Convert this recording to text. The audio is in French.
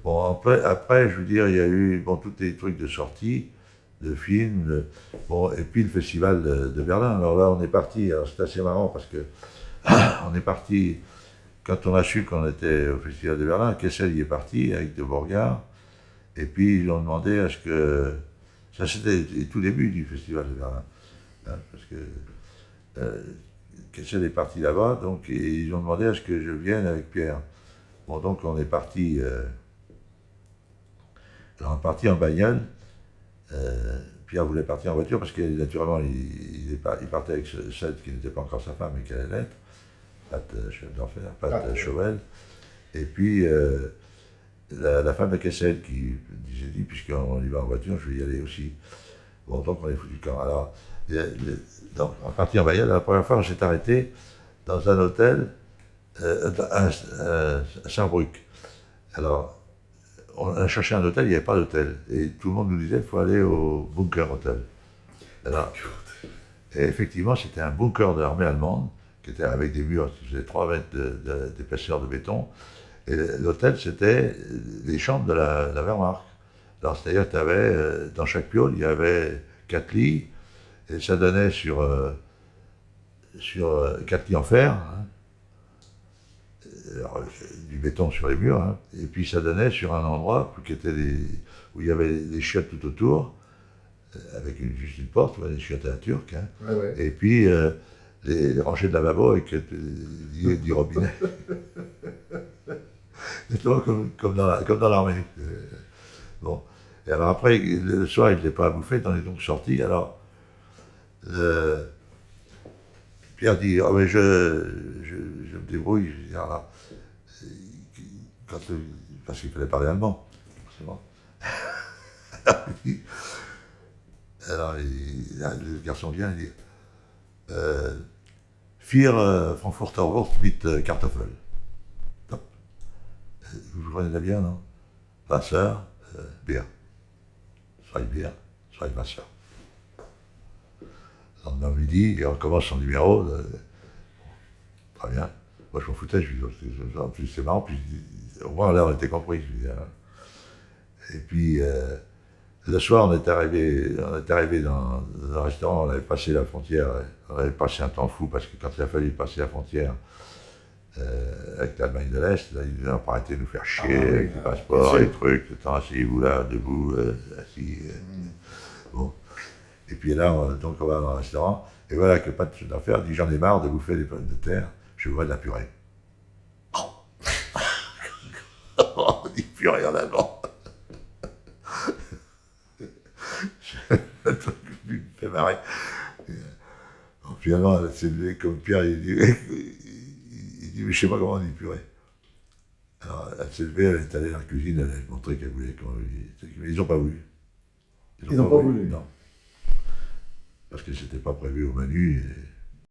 Bon, après, je veux dire, il y a eu bon, tous les trucs de sortie, de films, bon, et puis le festival de Berlin. Alors là, on est parti, alors c'est assez marrant parce que on est parti, quand on a su qu'on était au festival de Berlin, Kessel y est parti avec de Borgard, et puis ils ont demandé à ce que. Ça, c'était le tout début du festival de Berlin, hein, parce que euh, Kessel est parti là-bas, donc et ils ont demandé à ce que je vienne avec Pierre. Bon, donc on est parti. Alors on est parti en bagnole. Pierre voulait partir en voiture parce que naturellement il partait avec celle qui n'était pas encore sa femme mais qui allait l'être, Pat chef d'enfer, Pat Chauvel. Et puis la femme de Kessel qui disait dit puisqu'on y va en voiture, je vais y aller aussi. Bon, donc on est foutu le camp. Alors, donc on est parti en bagnole. La première fois on s'est arrêté dans un hôtel à Saarbrück. Alors on a cherché un hôtel, il n'y avait pas d'hôtel. Et tout le monde nous disait qu'il faut aller au Bunker Hotel. Alors, et effectivement, c'était un bunker de l'armée allemande, qui était avec des murs qui faisaient 3 mètres d'épaisseur de béton. Et l'hôtel, c'était les chambres de la Wehrmacht. Alors, c'est-à-dire que tu avais, dans chaque piole, il y avait 4 lits, et ça donnait sur 4 lits en fer, hein. Alors, du béton sur les murs, hein, et puis ça donnait sur un endroit où il y avait des chiottes tout autour, avec juste une porte, des chiottes à la turque, hein, Ouais, ouais. et puis les rangées de lavabo avec du robinet. Exactement comme dans l'armée. Bon. Et alors après, le soir, il n'était pas à bouffer, on est donc sorti. Alors, Pierre dit, oh, mais je me débrouille. Je dis, alors, parce qu'il fallait parler allemand, forcément. Alors, le garçon vient et dit Vier Frankfurter Wurst mit Kartoffel. Top. Vous prenez de la bière, non? Wasser, bière. Zwei bière, zwei Wasser. Le lendemain midi, il recommence son numéro. Très bien. Moi, je m'en foutais, je lui dis, en plus, c'est marrant, puis au moins, là, on était compris. Je lui dis, hein. Et puis, le soir, on est arrivé dans un restaurant, on avait passé la frontière, on avait passé un temps fou, parce que quand il a fallu passer la frontière avec l'Allemagne de l'Est, là, ils n'ont pas arrêté de nous faire chier, avec les passeports, les trucs, le temps, asseyez-vous là, debout, assis. Bon. Et puis là, donc on va dans un restaurant, et voilà que pas de chose à faire, dit j'en ai marre de bouffer des pommes de terre, je vois de la purée. Oh, on dit purée en allemand. Le truc me fait marrer. Bon, finalement, c'est comme Pierre, il dit mais je sais pas comment on dit purée. Alors, elle s'est levée, elle est allée dans la cuisine, elle a montré qu'elle voulait comment mais ils n'ont pas voulu. Ils n'ont pas voulu. Non. Parce que c'était pas prévu au menu. Et